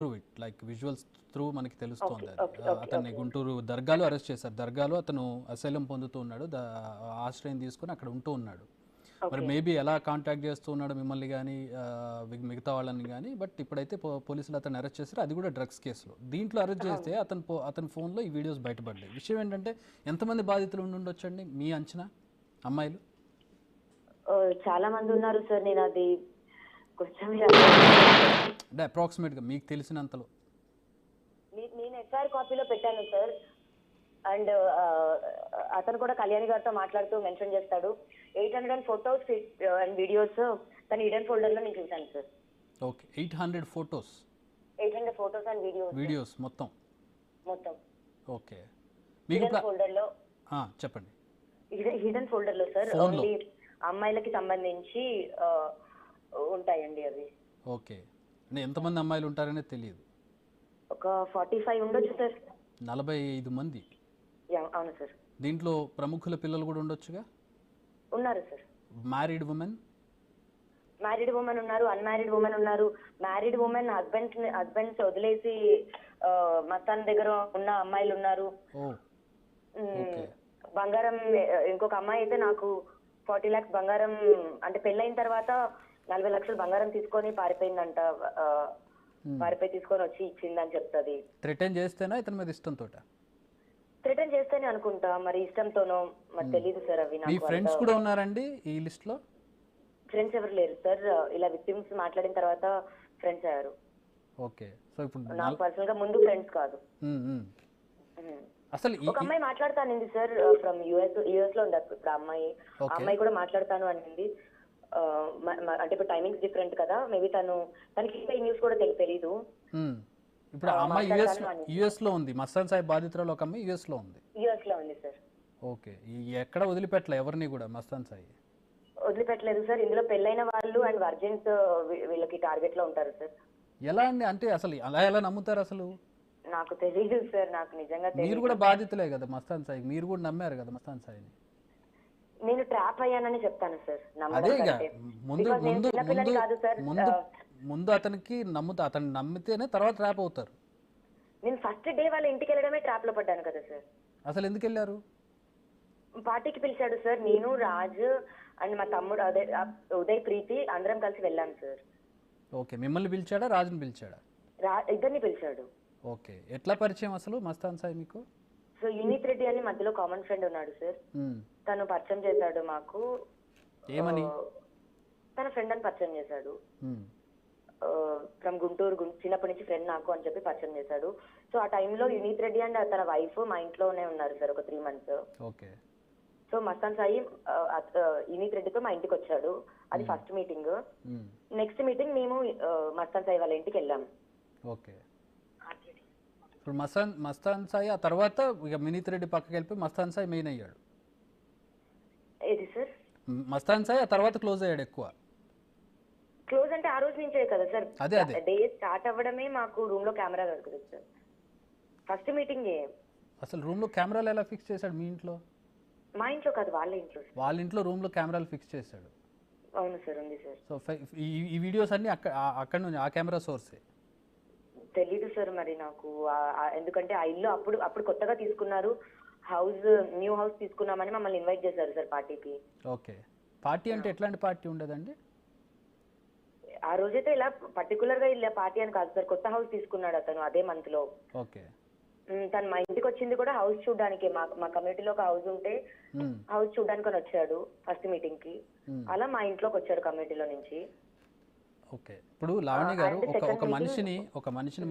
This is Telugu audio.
Through it like visuals through మనకి తెలుస్తోంది ఓకే. అది. ఓకే. ఓకే. అతన్ని ఓకే. గుంటూరు దర్గాలో అరెస్ట్ చేశారు. దర్గాలో అతను అసైలం పొందుతూ ఉన్నాడు. ఆశ్రయం తీసుకొని అక్కడ ఉంటూ ఉన్నాడు. మరి ఓకే. మేబీ ఎలా కాంటాక్ట్ చేస్తూ ఉన్నాడు మిమ్మల్ని కానీ మిగతా వాళ్ళని కానీ. బట్ ఇప్పుడైతే పోలీసులు అతన్ని అరెస్ట్ చేశారు. అది కూడా డ్రగ్స్ కేసులో. దీంట్లో అరెస్ట్ చేస్తే అవును. అతని ఫోన్లో ఈ వీడియోస్ బయటపడ్డాయి. విషయం ఏంటంటే ఎంతమంది బాధితులు ఉండి ఉండొచ్చండి మీ అంచనా అమ్మాయిలు? చాలా మంది ఉన్నారు సార్. నేను అది కొంచెం అంటే అప్రాక్సిమేట్గా మీకు తెలిసినంతలో. నేను ఎఫ్ఐఆర్ కాపీలో పెట్టాను సార్. అండ్ అతను కూడా కళ్యాణి గారితో మాట్లాడుతూ మెన్షన్ చేస్తాడు. 800 ఫోటోస్ అండ్ వీడియోస్ తన హిడెన్ ఫోల్డర్ లో నేను చూశాను sir. Okay, 800 photos 800 photos and videos మొత్తం. మొత్తం ఓకే, మీకు హిడెన్ ఫోల్డర్ లో చెప్పండి. హిడెన్ ఫోల్డర్ లో సార్ Phone లో? ఓన్లీ అమ్మాయిలకి సంబంధించి ఉంటాయండి అవి. ఓకే, అంటే ఎంతమంది అమ్మాయిలు ఉంటారనే తెలియదు. ఒక 45 ఉండొచ్చు సార్. 45 మంది. అవును సార్. దీంట్లో ప్రముఖుల పిల్లలు కూడా ఉండొచ్చుగా? ఉన్నారు sir. Married women? Married women ఉన్నారు, అన్మ్యారీడ్ ఉమెన్ ఉన్నారు. మ్యారీడ్ ఉమెన్ హస్బెండ్స్ వదిలేసి మస్తాన్ దగ్గర ఉన్న అమ్మాయిలు ఉన్నారు. ఓ ఓకే. బంగారం ఇంకొక అమ్మాయి అయితే నాకు 40 lakhs బంగారం, అంటే పెళ్ళైన తర్వాత 40 లక్షలు బంగారం తీసుకొని పారిపోయిందంట. పారిపోయి తీసుకొని వచ్చి ఇచ్చిందని చెప్తుంది. థ్రెటన్ చేస్తేనా ఇతని మీద ఇష్టంతో? థ్రెటన్ చేస్తేనే అనుకుంటా, మరి ఇష్టంతోనో మరి తెలీదు సార్. అవి మీ నాకు ఫ్రెండ్స్ కూడా ఉన్నారండి ఈ లిస్ట్లో? ఫ్రెండ్స్ ఎవరు లేరు సార్. ఇలా విక్టిమ్స్ మాట్లాడిన తర్వాత ఫ్రెండ్స్ అయ్యారు. ఓకే, సో ఇప్పుడు నాకు పర్సనల్ గా ముందు ఫ్రెండ్స్ కాదు. అసలు ఒక అమ్మాయి మాట్లాడతానింది సార్, ఫ్రమ్ యుఎస్ లో ఉంది ఇప్పుడు అమ్మాయి. ఆ అమ్మాయి కూడా మాట్లాడతాను అనింది. అంటే ఇప్పుడు టైమింగ్స్ డిఫరెంట్ కదా, మేబీ తనకి ఇంకా ఈ న్యూస్ కూడా తెలీదు. ఇప్పుడు ఆ అమ్మాయి యుఎస్ లో ఉంది. మస్తాన్ సాయి బాధితురాలు ఒక అమ్మాయి యుఎస్ లో ఉంది. యుఎస్ లో ఉంది సార్. ఓకే, ఎక్కడ వదిలిపెట్టలే ఎవరిని కూడా మస్తాన్ సాయి? వదిలిపెట్టలేదు సార్. ఇందులో పెళ్ళైన వాళ్ళు అండ్ వర్జిన్స్ వీళ్ళకి టార్గెట్ లో ఉంటారు సార్. ఎలా అండి? అంటే అసలు అలా ఎలా నమ్ముతారు అసలు? నాకు తెలియదు సార్, నాకు నిజంగా మీరు తెలియదు. కూడా బాధితులే కదా మస్తాన్ సాయి, మీరు కూడా నమ్మారు కదా మస్తాన్ సాయిని. నేను ట్రాప్ అయ్యానని చెప్తాను సార్. అదే ముందు ముందు ముందు కాదు సార్. ముందు ముందు అతనికి అతన్ని నమ్మితేనే తర్వాత ట్రాప్ అవుతారు. నేను ఫస్ట్ డే వాళ్ళ ఇంటికి వెళ్ళడమే ట్రాప్ లో పడ్డాను కదా సార్. అసలు ఎందుకు వెళ్ళారు? పార్టీకి పిలిచాడు సార్. నేను, రాజ్ అండ్ మా తమ్ముడు అదే ఉదయ్, ప్రీతి అందరం కలిసి వెళ్ళాం సార్. ఓకే, మిమ్మల్ని పిలిచాడా రాజుని పిలిచాడా? ఇద్దరిని పిలిచాడు. ఓకే, ఎట్లా పరిచయం అసలు మస్తాన్ సాయి మీకు? సో యూనిత్ రెడ్డి అని మధ్యలో కామన్ ఫ్రెండ్ ఉన్నాడు సార్. తను పరిచయం చేశాడు మాకు. ఏమని? తన ఫ్రెండ్ అని పరిచయం చేశాడు. ఫ్రమ్ గుంటూరు, చిన్నప్పటి నుంచి ఫ్రెండ్ నాకు అని చెప్పి పరిచయం చేశాడు. సో ఆ టైంలో యూనిత్ రెడ్డి అండ్ తన వైఫ్ మా ఇంట్లోనే ఉన్నారు సార్ ఒక 3 months. Okay, so Mastan Sai Yunith రెడ్డితో మా ఇంటికి వచ్చాడు. అది ఫస్ట్ మీటింగ్. నెక్స్ట్ మీటింగ్ మేము మస్తాన్ సాయి వాళ్ళ ఇంటికి వెళ్ళాము. ఓకే, ఇప్పుడు మస్తాన్ సాయి ఆ తర్వాత ఇక వినీత్ రెడ్డి పక్కకి వెళ్ళిపోయి మస్తాన్ సాయి మెయిన్ అయ్యాడు. ఏది సార్? మస్తాన్ సాయి ఆ తర్వాత క్లోజ్ అయ్యాడు ఎక్కువ. క్లోజ్ అంటే ఆ రోజు నుంచే కదా సార్. అదే డే స్టార్ట్ అవ్వడమే మాకు రూమ్ లో కెమెరా దొరకదు సార్. First meeting. అసలు రూమ్ లో కెమెరాలు ఎలా ఫిక్స్ చేశాడు మీ ఇంట్లో? మా ఇంట్లో కాదు, వాళ్ళ ఇంట్లో. వాళ్ళ ఇంట్లో రూమ్ లో కెమెరాలు ఫిక్స్ చేశాడు. అవును సార్, ఉంది సార్. సో ఈ వీడియోస్ అన్ని అక్కడ నుంచి ఆ కెమెరా సోర్సే? తెలీదు సార్ మరి నాకు. ఎందుకంటే ఆ ఇల్లు అప్పుడు కొత్తగా తీసుకున్నారు. న్యూ హౌస్ తీసుకున్నామని మమ్మల్ని ఇన్వైట్ చేశారు సార్ పార్టీకి. ఓకే, పార్టీ అంటే ఎట్లాంటి పార్టీ ఉండదండి? ఆ రోజైతే ఇలా పర్టికులర్ గా ఇలా పార్టీ అని కాదు సార్. కొత్త హౌస్ తీసుకున్నాడు అతను అదే మంత్ లో. ఓకే, తను మా ఇంటికి వచ్చింది కూడా హౌస్ చూడడానికి. మా కమ్యూనిటీలో ఒక హౌస్ ఉంటే హౌస్ చూడడానికి వచ్చాడు ఫస్ట్ మీటింగ్ కి. అలా మా ఇంట్లోకి వచ్చాడు కమ్యూనిటీలో నుంచి. ఓకే, ఇప్పుడు లావణ్య గారు ఒక మనిషిని